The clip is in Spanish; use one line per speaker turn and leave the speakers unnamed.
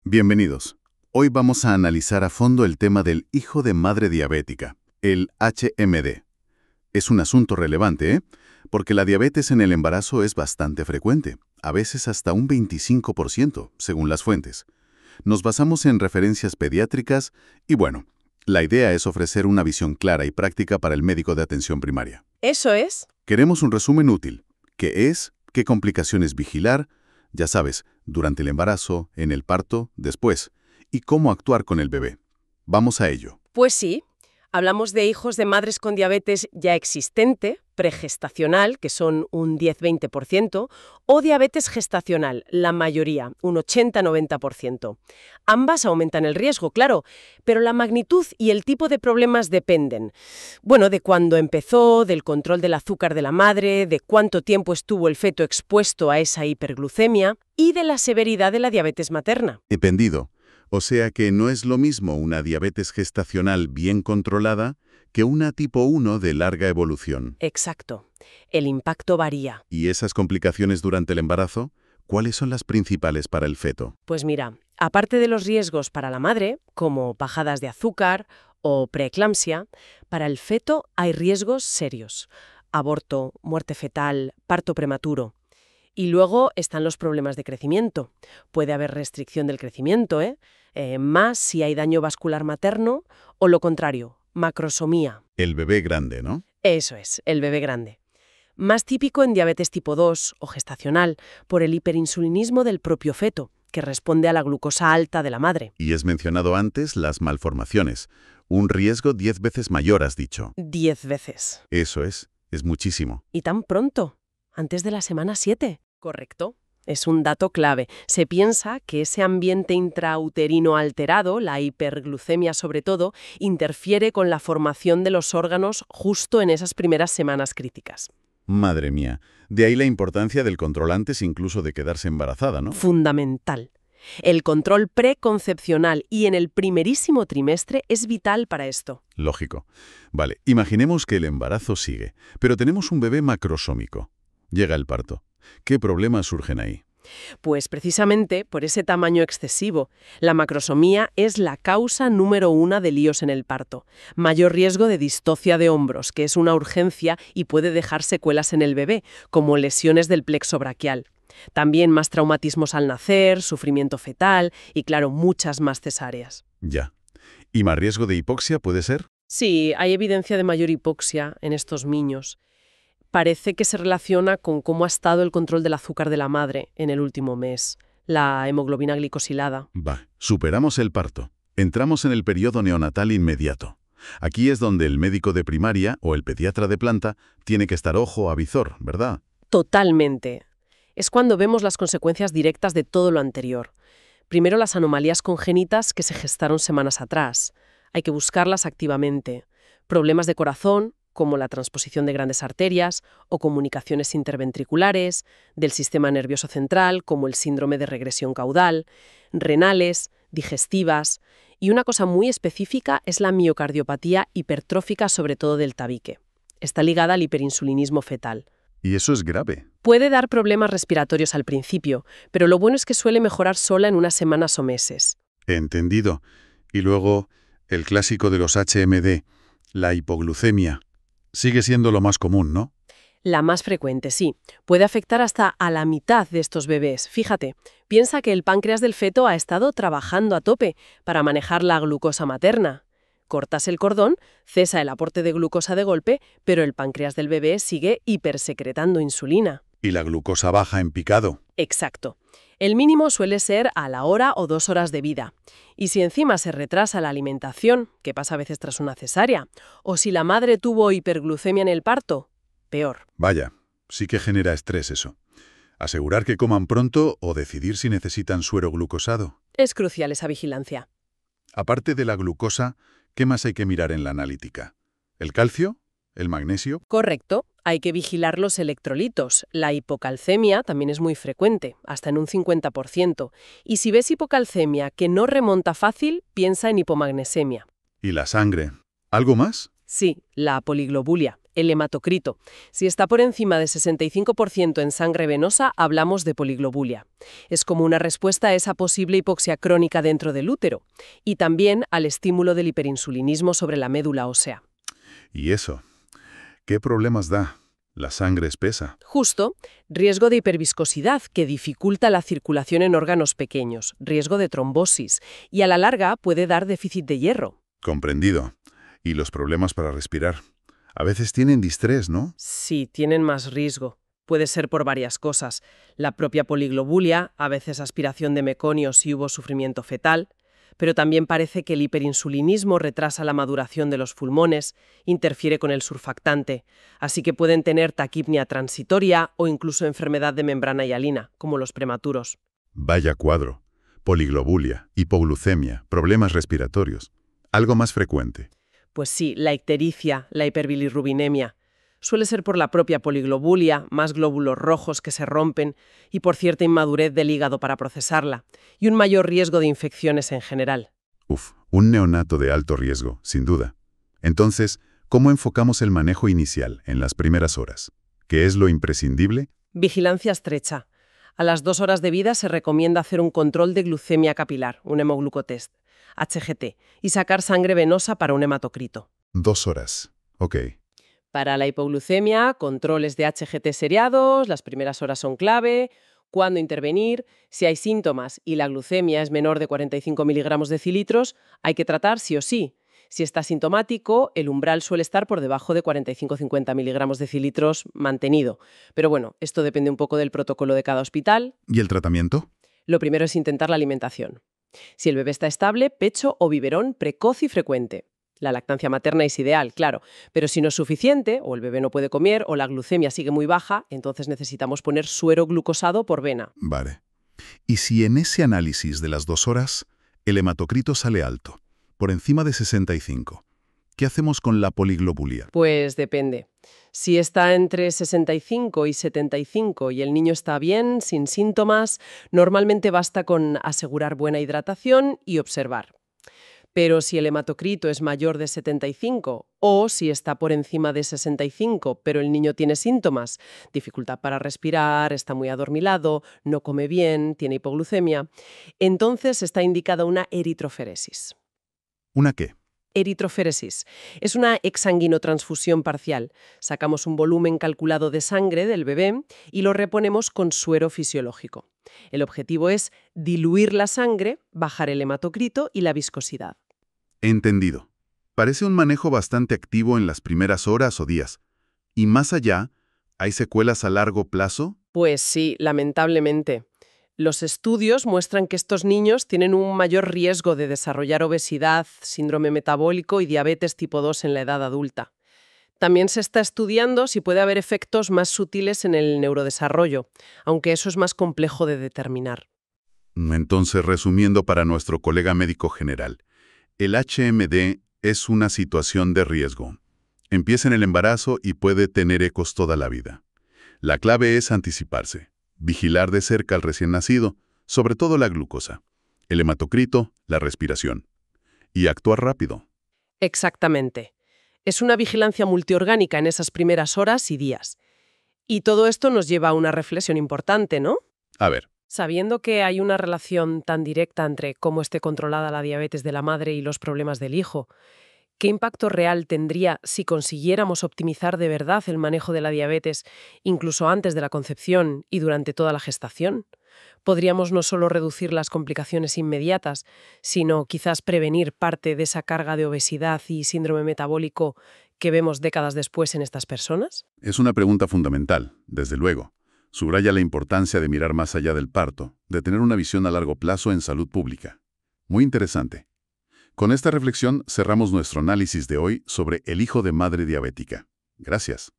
Bienvenidos. Hoy vamos a analizar a fondo el tema del hijo de madre diabética, el HMD. Es un asunto relevante, porque la diabetes en el embarazo es bastante frecuente, a veces hasta un 25%, según las fuentes. Nos basamos en referencias pediátricas y bueno, la idea es ofrecer una visión clara y práctica para el médico de atención primaria.
¿Eso es?
Queremos un resumen útil. ¿Qué es? ¿Qué complicaciones vigilar? Ya sabes, durante el embarazo, en el parto, después. Y cómo actuar con el bebé. Vamos a ello.
Pues sí. Hablamos de hijos de madres con diabetes ya existente, pregestacional, que son un 10-20%, o diabetes gestacional, la mayoría, un 80-90%. Ambas aumentan el riesgo, claro, pero la magnitud y el tipo de problemas dependen. Bueno, de cuándo empezó, del control del azúcar de la madre, de cuánto tiempo estuvo el feto expuesto a esa hiperglucemia y de la severidad de la diabetes materna.
Dependido. O sea que no es lo mismo una diabetes gestacional bien controlada que una tipo 1 de larga evolución.
Exacto. El impacto varía.
¿Y esas complicaciones durante el embarazo? ¿Cuáles son las principales para el feto?
Pues mira, aparte de los riesgos para la madre, como bajadas de azúcar o preeclampsia, para el feto hay riesgos serios. Aborto, muerte fetal, parto prematuro. Y luego están los problemas de crecimiento. Puede haber restricción del crecimiento, más si hay daño vascular materno o lo contrario, macrosomía.
El bebé grande, ¿no?
Eso es, el bebé grande. Más típico en diabetes tipo 2 o gestacional, por el hiperinsulinismo del propio feto, que responde a la glucosa alta de la madre.
Y has mencionado antes las malformaciones. Un riesgo 10 veces mayor, has dicho.
10 veces.
Eso es muchísimo.
¿Y tan pronto? Antes de la semana 7. Correcto. Es un dato clave. Se piensa que ese ambiente intrauterino alterado, la hiperglucemia sobre todo, interfiere con la formación de los órganos justo en esas primeras semanas críticas.
Madre mía. De ahí la importancia del control antes incluso de quedarse embarazada, ¿no?
Fundamental. El control preconcepcional y en el primerísimo trimestre es vital para esto.
Lógico. Vale, imaginemos que el embarazo sigue, pero tenemos un bebé macrosómico. Llega el parto. ¿Qué problemas surgen ahí?
Pues precisamente por ese tamaño excesivo, la macrosomía es la causa número 1 de líos en el parto. Mayor riesgo de distocia de hombros, que es una urgencia y puede dejar secuelas en el bebé, como lesiones del plexo braquial. También más traumatismos al nacer, sufrimiento fetal y, claro, muchas más cesáreas.
Ya. ¿Y más riesgo de hipoxia puede ser?
Sí, hay evidencia de mayor hipoxia en estos niños. Parece que se relaciona con cómo ha estado el control del azúcar de la madre en el último mes, la hemoglobina glicosilada.
Superamos el parto. Entramos en el periodo neonatal inmediato. Aquí es donde el médico de primaria o el pediatra de planta tiene que estar ojo a visor, ¿verdad?
Totalmente. Es cuando vemos las consecuencias directas de todo lo anterior. Primero las anomalías congénitas que se gestaron semanas atrás. Hay que buscarlas activamente. Problemas de corazón, como la transposición de grandes arterias o comunicaciones interventriculares, del sistema nervioso central, como el síndrome de regresión caudal, renales, digestivas, y una cosa muy específica es la miocardiopatía hipertrófica, sobre todo del tabique. Está ligada al hiperinsulinismo fetal.
Y eso es grave.
Puede dar problemas respiratorios al principio, pero lo bueno es que suele mejorar sola en unas semanas o meses.
Entendido. Y luego, el clásico de los HMD, la hipoglucemia. Sigue siendo lo más común, ¿no?
La más frecuente, sí. Puede afectar hasta a la mitad de estos bebés. Fíjate, piensa que el páncreas del feto ha estado trabajando a tope para manejar la glucosa materna. Cortas el cordón, cesa el aporte de glucosa de golpe, pero el páncreas del bebé sigue hipersecretando insulina.
Y la glucosa baja en picado.
Exacto. El mínimo suele ser a la hora o 2 horas de vida. Y si encima se retrasa la alimentación, que pasa a veces tras una cesárea, o si la madre tuvo hiperglucemia en el parto, peor.
Vaya, sí que genera estrés eso. Asegurar que coman pronto o decidir si necesitan suero glucosado.
Es crucial esa vigilancia.
Aparte de la glucosa, ¿qué más hay que mirar en la analítica? ¿El calcio? ¿El magnesio?
Correcto. Hay que vigilar los electrolitos. La hipocalcemia también es muy frecuente, hasta en un 50%. Y si ves hipocalcemia que no remonta fácil, piensa en hipomagnesemia.
¿Y la sangre? ¿Algo más?
Sí, la poliglobulia. el hematocrito. Si está por encima de 65% en sangre venosa, hablamos de poliglobulia. Es como una respuesta a esa posible hipoxia crónica dentro del útero y también al estímulo del hiperinsulinismo sobre la médula ósea.
¿Y eso? ¿Qué problemas da? La sangre espesa.
Justo, riesgo de hiperviscosidad que dificulta la circulación en órganos pequeños, riesgo de trombosis y a la larga puede dar déficit de hierro.
Comprendido. ¿Y los problemas para respirar? A veces tienen distrés, ¿no?
Sí, tienen más riesgo. Puede ser por varias cosas. La propia poliglobulia, a veces aspiración de meconio si hubo sufrimiento fetal, pero también parece que el hiperinsulinismo retrasa la maduración de los pulmones, interfiere con el surfactante, así que pueden tener taquipnia transitoria o incluso enfermedad de membrana hialina, como los prematuros.
Vaya cuadro. Poliglobulia, hipoglucemia, problemas respiratorios. Algo más frecuente.
Pues sí, la ictericia, la hiperbilirrubinemia. Suele ser por la propia poliglobulia, más glóbulos rojos que se rompen y por cierta inmadurez del hígado para procesarla, y un mayor riesgo de infecciones en general.
Uf, un neonato de alto riesgo, sin duda. Entonces, ¿cómo enfocamos el manejo inicial en las primeras horas? ¿Qué es lo imprescindible?
Vigilancia estrecha. A las 2 horas de vida se recomienda hacer un control de glucemia capilar, un hemoglucotest, HGT, y sacar sangre venosa para un hematocrito.
2 horas. Ok.
Para la hipoglucemia, controles de HGT seriados, las primeras horas son clave, cuándo intervenir, si hay síntomas y la glucemia es menor de 45 miligramos decilitros, hay que tratar sí o sí. Si está sintomático, el umbral suele estar por debajo de 45-50 miligramos decilitros mantenido. Pero bueno, esto depende un poco del protocolo de cada hospital.
¿Y el tratamiento?
Lo primero es intentar la alimentación. Si el bebé está estable, pecho o biberón precoz y frecuente. La lactancia materna es ideal, claro, pero si no es suficiente, o el bebé no puede comer, o la glucemia sigue muy baja, entonces necesitamos poner suero glucosado por vena.
Vale. ¿Y si en ese análisis de las 2 horas el hematocrito sale alto, por encima de 65? ¿Qué hacemos con la poliglobulia?
Pues depende. Si está entre 65 y 75 y el niño está bien, sin síntomas, normalmente basta con asegurar buena hidratación y observar. Pero si el hematocrito es mayor de 75 o si está por encima de 65, pero el niño tiene síntomas, dificultad para respirar, está muy adormilado, no come bien, tiene hipoglucemia, entonces está indicada una eritroferesis.
¿Una qué?
Eritroferesis es una exsanguinotransfusión parcial. Sacamos un volumen calculado de sangre del bebé y lo reponemos con suero fisiológico. El objetivo es diluir la sangre, bajar el hematocrito y la viscosidad.
Entendido. Parece un manejo bastante activo en las primeras horas o días. Y más allá, ¿hay secuelas a largo plazo?
Pues sí, lamentablemente. Los estudios muestran que estos niños tienen un mayor riesgo de desarrollar obesidad, síndrome metabólico y diabetes tipo 2 en la edad adulta. También se está estudiando si puede haber efectos más sutiles en el neurodesarrollo, aunque eso es más complejo de determinar.
Entonces, resumiendo para nuestro colega médico general, el HMD es una situación de riesgo. Empieza en el embarazo y puede tener ecos toda la vida. La clave es anticiparse, vigilar de cerca al recién nacido, sobre todo la glucosa, el hematocrito, la respiración, y actuar rápido.
Exactamente. Es una vigilancia multiorgánica en esas primeras horas y días. Y todo esto nos lleva a una reflexión importante, ¿no?
A ver,
Sabiendo que hay una relación tan directa entre cómo esté controlada la diabetes de la madre y los problemas del hijo, ¿qué impacto real tendría si consiguiéramos optimizar de verdad el manejo de la diabetes, incluso antes de la concepción y durante toda la gestación? Podríamos no solo reducir las complicaciones inmediatas, sino quizás prevenir parte de esa carga de obesidad y síndrome metabólico que vemos décadas después en estas personas.
es una pregunta fundamental, desde luego. Subraya la importancia de mirar más allá del parto, de tener una visión a largo plazo en salud pública. Muy interesante. Con esta reflexión cerramos nuestro análisis de hoy sobre el hijo de madre diabética. Gracias.